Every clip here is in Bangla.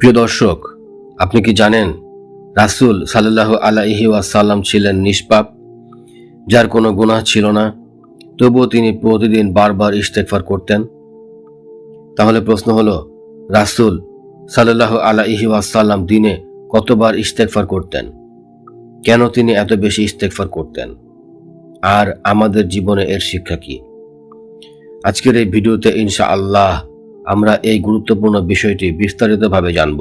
প্রিয় দর্শক, আপনি কি জানেন রাসূল সাল্লাল্লাহু আলাইহি ওয়াসাল্লাম ছিলেন নিষ্পাপ, যার কোনো গুনাহ ছিল না, তবুও তিনি প্রতিদিন বারবার ইস্তেগফার করতেন। তাহলে প্রশ্ন হলো, রাসূল সাল্লাল্লাহু আলাইহি ওয়াসাল্লাম দিনে কতবার ইস্তেগফার করতেন? কেন তিনি এত বেশি ইস্তেগফার করতেন? আর আমাদের জীবনে এর শিক্ষা কি? আজকের এই ভিডিওতে ইনশাআল্লাহ আমরা এই গুরুত্বপূর্ণ বিষয়টি বিস্তারিতভাবে জানব।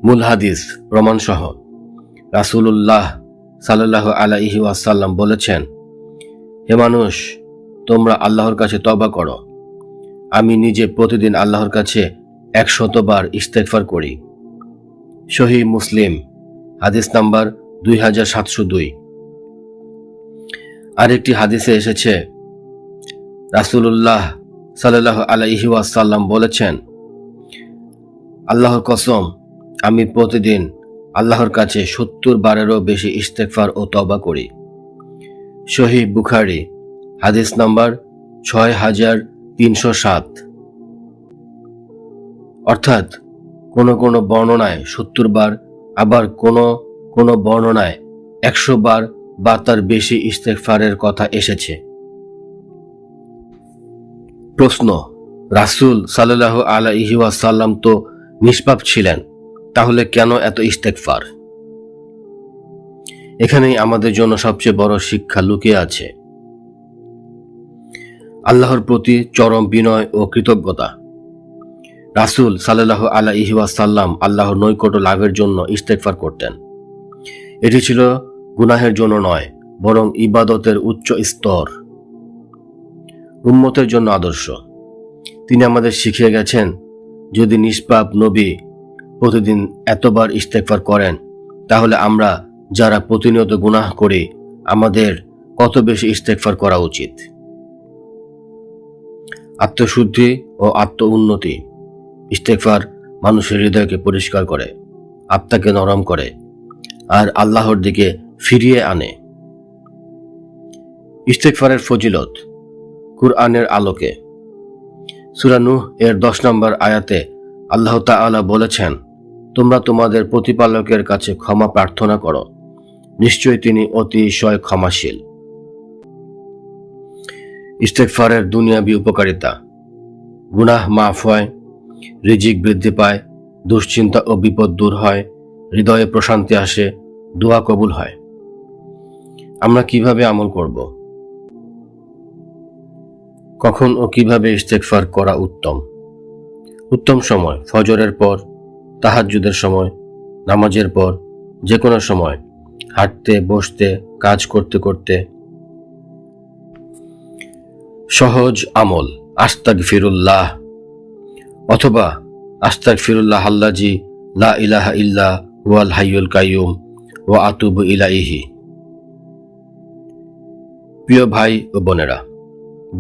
মূল হাদিস প্রমাণসহ রাসূলুল্লাহ সাল্লাল্লাহু আলাইহি ওয়াসাল্লাম বলেছেন, হে মানুষ, তোমরা আল্লাহর কাছে তওবা করো। আমি নিজে প্রতিদিন আল্লাহর কাছে 100 বার ইস্তেগফার করি। সহিহ মুসলিম, হাদিস নাম্বার 2702। আরেকটি হাদিসে এসেছে, রাসূলুল্লাহ সাল্লাল্লাহু আলাইহি ওয়াসাল্লাম বলেছেন, আল্লাহর কসম, আমি প্রতিদিন আল্লাহর কাছে 70 বারেরও বেশি ইস্তেগফার ও তওবা করি। সহিহ বুখারী, হাদিস নাম্বার 6307। অর্থাৎ কোন বর্ণনায় 70 বার, আবার কোন বর্ণনায় 100 বার বা তার বেশি ইস্তেগফারের কথা এসেছে। প্রশ্ন, রাসূল সাল্লাল্লাহু আলাইহি ওয়াসাল্লাম তো নিষ্পাপ ছিলেন, তাহলে কেন এত ইস্তেগফার? এখানেই আমাদের জন্য সবচেয়ে বড় শিক্ষা লুকিয়ে আছে। আল্লাহর প্রতি চরম বিনয় ও কৃতজ্ঞতা। রাসূল সাল্লাল্লাহু আলাইহি ওয়াসাল্লাম আল্লাহর নৈকট্য লাভের জন্য ইস্তেগফার করতেন। এটি ছিল গুনাহের জন্য নয়, বরং ইবাদতের উচ্চ স্তর। উম্মতের জন্য আদর্শ। তিনি আমাদের শিখিয়ে গেছেন, যদি নিষ্পাপ নবী প্রতিদিন এতবার ইস্তেগফার করেন, তাহলে আমরা যারা প্রতিনিয়ত গুনাহ করি, আমাদের কত বেশি ইস্তেগফার করা উচিত। আত্মশুদ্ধি ও আত্ম উন্নতি। ইস্তেগফার মানুষের হৃদয়কে পরিষ্কার করে, আত্মাকে নরম করে, আর আল্লাহর দিকে ফিরিয়ে আনে। ইস্তেগফারের ফজিলত কুরআনের আলোকে। সূরা নূহ এর 10 নম্বর আয়াতে আল্লাহ তাআলা বলেছেন, তোমরা তোমাদের প্রতিপালকের কাছে ক্ষমা প্রার্থনা করো, নিশ্চয়ই তিনি অতিশয় ক্ষমাশীল। ইস্তেগফারের দুনিয়াবী উপকারিতা। গুনাহ মাফ হয়, রিজিক বৃদ্ধি পায়, দুশ্চিন্তা ও বিপদ দূর হয়, হৃদয়ে প্রশান্তি আসে, দোয়া কবুল হয়। আমরা কিভাবে আমল করব? কখন ও কিভাবে ইস্তেগফার করা উত্তম? উত্তম সময় ফজরের পর, তাহাজ্জুদের সময়, নামাজের পর, যে কোনো সময়, হাঁটতে, বসতে, কাজ করতে করতে। সহজ আমল আস্তাগফিরুল্লাহ অথবা আস্তাগফিরুল্লাহ আল্লাযী লা ইলাহা ইল্লা হুয়াল হাইয়ুল কাইয়ুম ওয়া আতুবু ইলাইহি। প্রিয় ভাই ও বোনেরা,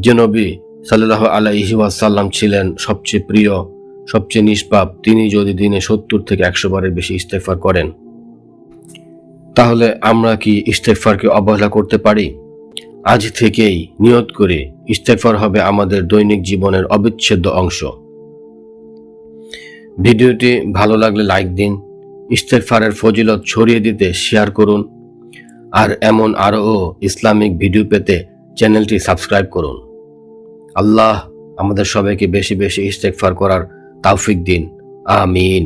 যে নবী সাল্লাল্লাহু আলাইহি ওয়াসাল্লাম ছিলেন সবচেয়ে প্রিয়, সবচেয়ে নিষ্পাপ, তিনি যদি দিনে 70 থেকে 100 বারের বেশি ইস্তেগফার করেন, তাহলে আমরা কি ইস্তেগফারকে অবহেলা করতে পারি? আজ থেকেই নিয়ত করে ইস্তেগফার হবে আমাদের দৈনিক জীবনের অবিচ্ছেদ্য অংশ। ভিডিওটি ভালো লাগলে লাইক দিন, ইস্তেগফারের ফজিলত ছড়িয়ে দিতে শেয়ার করুন, আর এমন আরও ইসলামিক ভিডিও পেতে চ্যানেলটি সাবস্ক্রাইব করুন। আল্লাহ আমাদের সবাইকে বেশি বেশি ইস্তেগফার করার তৌফিক দিন। আমিন।